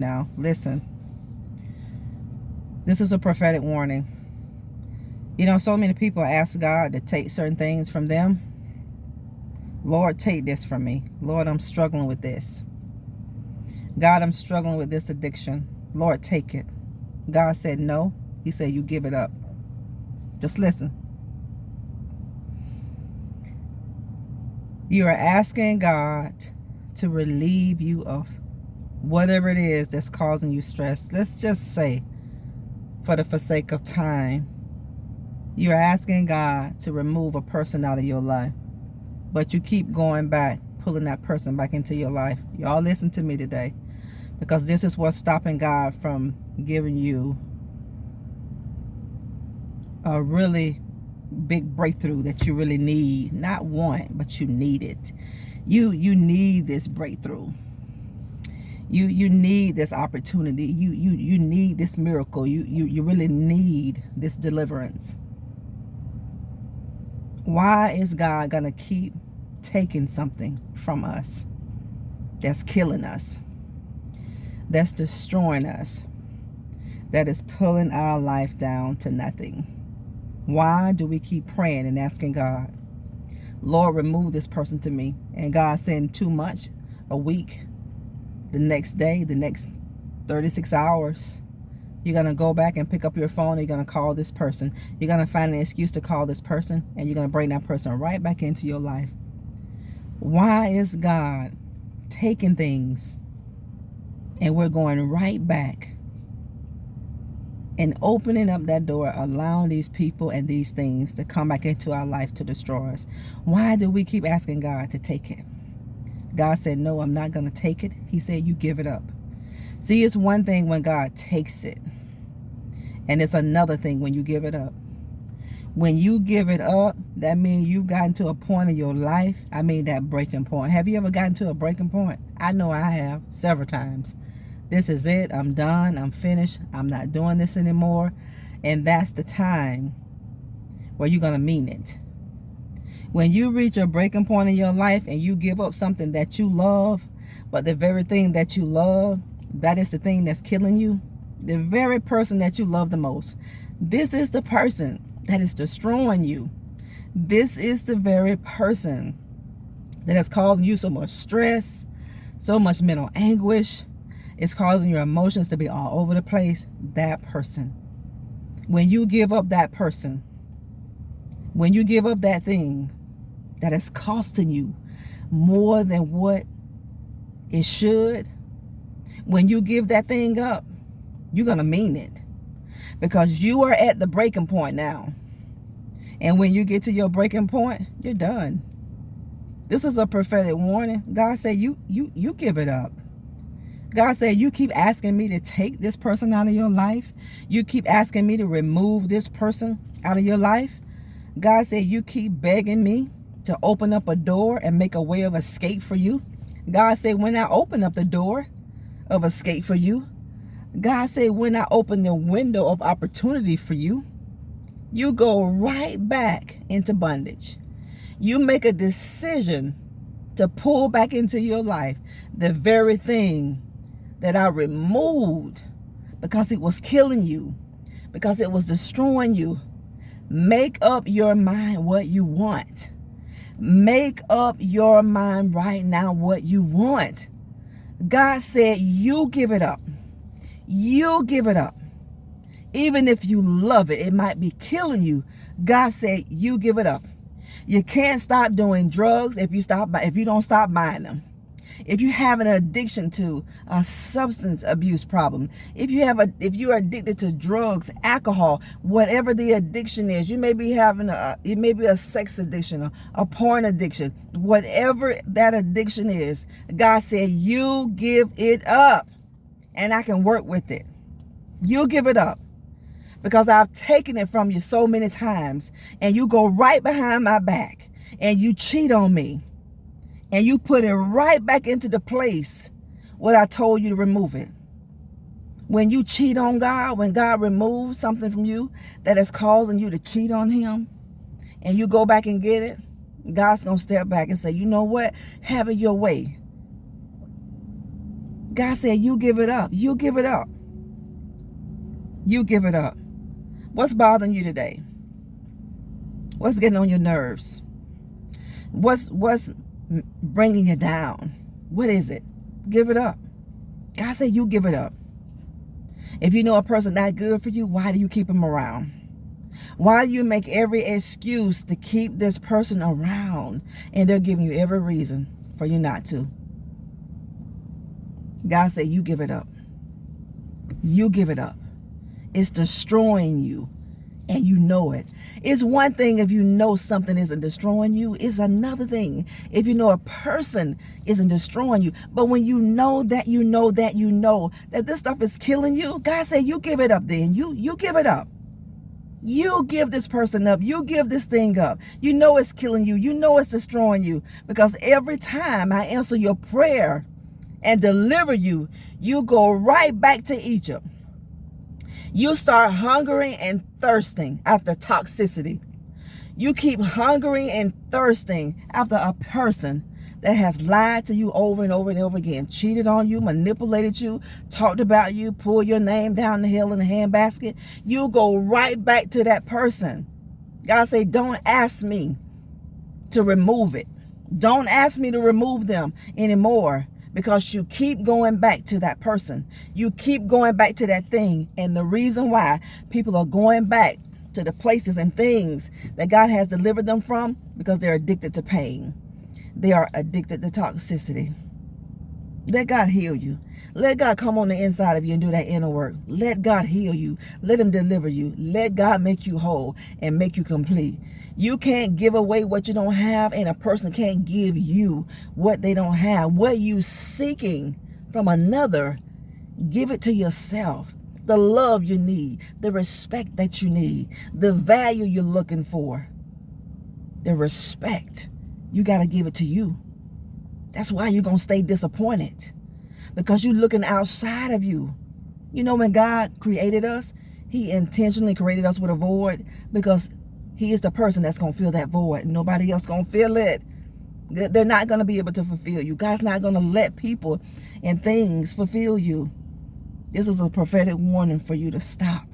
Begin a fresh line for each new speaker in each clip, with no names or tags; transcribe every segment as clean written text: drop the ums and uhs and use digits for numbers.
Now, listen, this is a prophetic warning. You know, so many people ask God to take certain things from them. Lord, take this from me. Lord, I'm struggling with this. God, I'm struggling with this addiction. Lord, take it. God said no. He said, you give it up. Just listen. You are asking God to relieve you of whatever it is that's causing you stress. Let's just say, for the sake of time, you're asking God to remove a person out of your life, but you keep going back, pulling that person back into your life. Y'all listen to me today, because this is what's stopping God from giving you a really big breakthrough that you really need. Not want, but you need it. You need this breakthrough. You need this opportunity. You need this miracle. You really need this deliverance. Why is God gonna keep taking something from us that's killing us, that's destroying us, that is pulling our life down to nothing? Why do we keep praying and asking God, Lord, remove this person to me? And God saying too much, a week, the next day, the next 36 hours, you're going to go back and pick up your phone. You're going to call this person. You're going to find an excuse to call this person, and you're going to bring that person right back into your life. Why is God taking things and we're going right back and opening up that door, allowing these people and these things to come back into our life to destroy us? Why do we keep asking God to take it? God said, no, I'm not going to take it. He said, you give it up. See, it's one thing when God takes it, and it's another thing when you give it up. When you give it up, that means you've gotten to a point in your life. I mean, that breaking point. Have you ever gotten to a breaking point? I know I have, several times. This is it. I'm done. I'm finished. I'm not doing this anymore. And that's the time where you're going to mean it. When you reach a breaking point in your life and you give up something that you love, but the very thing that you love, that is the thing that's killing you. The very person that you love the most. This is the person that is destroying you. This is the very person that is causing you so much stress, so much mental anguish. It's causing your emotions to be all over the place. That person. When you give up that person, when you give up that thing that is costing you more than what it should, when you give that thing up, you're going to mean it, because you are at the breaking point now. And when you get to your breaking point, you're done. This is a prophetic warning. God said, you give it up. God said, you keep asking me to take this person out of your life. You keep asking me to remove this person out of your life. God said, you keep begging me to open up a door and make a way of escape for you. God said, when I open up the door of escape for you, God said, when I open the window of opportunity for you, you go right back into bondage. You make a decision to pull back into your life the very thing that I removed because it was killing you, because it was destroying you. Make up your mind what you want. Make up your mind right now what you want. God said, you give it up. You give it up. Even if you love it, it might be killing you. God said, you give it up. You can't stop doing drugs if you don't stop buying them. If you have an addiction to a substance abuse problem, if you are addicted to drugs, alcohol, whatever the addiction is, you may be having it may be a sex addiction, a porn addiction, whatever that addiction is, God said, you give it up and I can work with it. You give it up, because I've taken it from you so many times, and you go right behind my back and you cheat on me. And you put it right back into the place what I told you to remove it. When you cheat on God, when God removes something from you that is causing you to cheat on him, and you go back and get it, God's going to step back and say, you know what? Have it your way. God said, you give it up. You give it up. You give it up. What's bothering you today? What's getting on your nerves? What's bringing you down? What is it? Give it up. God said, you give it up. If you know a person not good for you, why do you keep them around? Why do you make every excuse to keep this person around? And they're giving you every reason for you not to. God said, you give it up. You give it up. It's destroying you, and you know it. It's one thing if you know something isn't destroying you. It's another thing if you know a person isn't destroying you. But when you know that you know that you know that this stuff is killing you, God said, you give it up then. You give it up. You give this person up. You give this thing up. You know it's killing you. You know it's destroying you. Because every time I answer your prayer and deliver you, you go right back to Egypt. You start hungering and thirsting after toxicity. You keep hungering and thirsting after a person that has lied to you over and over and over again, cheated on you, manipulated you, talked about you, pulled your name down the hill in the handbasket. You go right back to that person. God say, don't ask me to remove it. Don't ask me to remove them anymore, because you keep going back to that person. You keep going back to that thing. And the reason why people are going back to the places and things that God has delivered them from, because they're addicted to pain. They are addicted to toxicity. Let God heal you. Let God come on the inside of you and do that inner work. Let God heal you. Let him deliver you. Let God make you whole and make you complete. You can't give away what you don't have, and a person can't give you what they don't have. What you seeking from another, give it to yourself. The love you need, the respect that you need, the value you're looking for, the respect. You got to give it to you. That's why you're going to stay disappointed, because you're looking outside of you. You know, when God created us, he intentionally created us with a void, because he is the person that's going to fill that void. Nobody else going to fill it. They're not going to be able to fulfill you. God's not going to let people and things fulfill you. This is a prophetic warning for you to stop.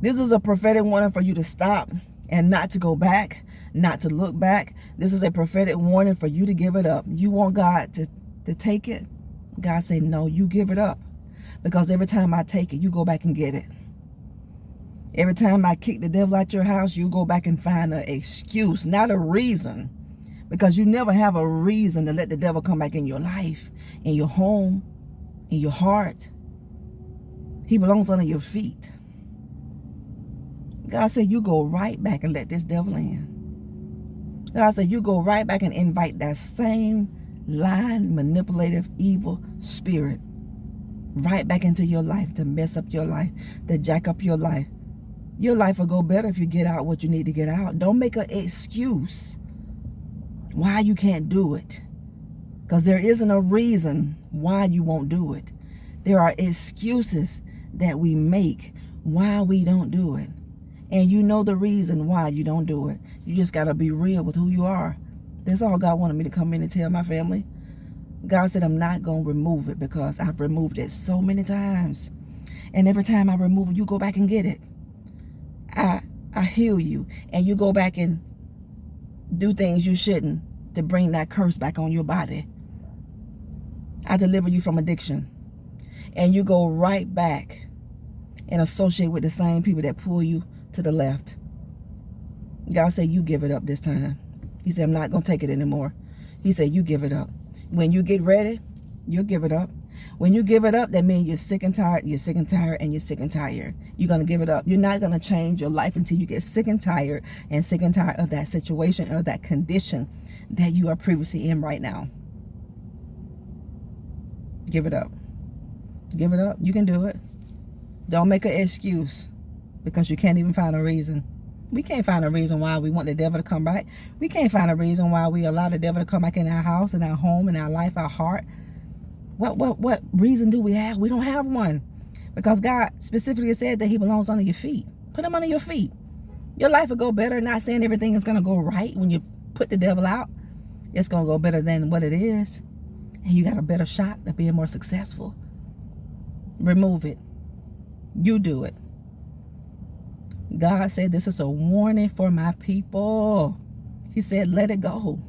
This is a prophetic warning for you to stop and not to go back, not to look back. This is a prophetic warning for you to give it up. You want God to take it? God said, no, you give it up. Because every time I take it, you go back and get it. Every time I kick the devil out your house, you go back and find an excuse, not a reason. Because you never have a reason to let the devil come back in your life, in your home, in your heart. He belongs under your feet. God said, you go right back and let this devil in. God said, you go right back and invite that same lying, manipulative, evil spirit right back into your life to mess up your life, to jack up your life. Your life will go better if you get out what you need to get out. Don't make an excuse why you can't do it, because there isn't a reason why you won't do it. There are excuses that we make why we don't do it. And you know the reason why you don't do it. You just got to be real with who you are. That's all God wanted me to come in and tell my family. God said, I'm not going to remove it, because I've removed it so many times. And every time I remove it, you go back and get it. I heal you, and you go back and do things you shouldn't to bring that curse back on your body. I deliver you from addiction, and you go right back and associate with the same people that pull you to the left. God said, you give it up this time. He said, I'm not going to take it anymore. He said, you give it up. When you get ready, you'll give it up. When you give it up, that means you're sick and tired, you're sick and tired, and you're sick and tired. You're going to give it up. You're not going to change your life until you get sick and tired of that situation or that condition that you are previously in right now. Give it up. Give it up. You can do it. Don't make an excuse, because you can't even find a reason. We can't find a reason why we want the devil to come back. We can't find a reason why we allow the devil to come back in our house, in our home, in our life, our heart. What reason do we have? We don't have one. Because God specifically said that he belongs under your feet. Put him under your feet. Your life will go better. Not saying everything is going to go right when you put the devil out. It's going to go better than what it is. and you got a better shot at being more successful, remove it. You do it. God said this is a warning for my people. He said, let it go.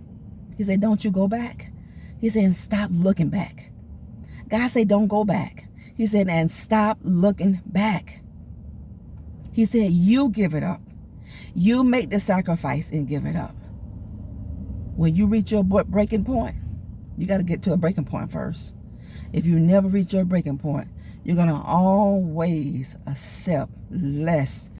He said, don't you go back. He said, stop looking back. God said, don't go back. He said, and stop looking back. He said, you give it up. You make the sacrifice and give it up. When you reach your breaking point, you got to get to a breaking point first. If you never reach your breaking point, you're going to always accept less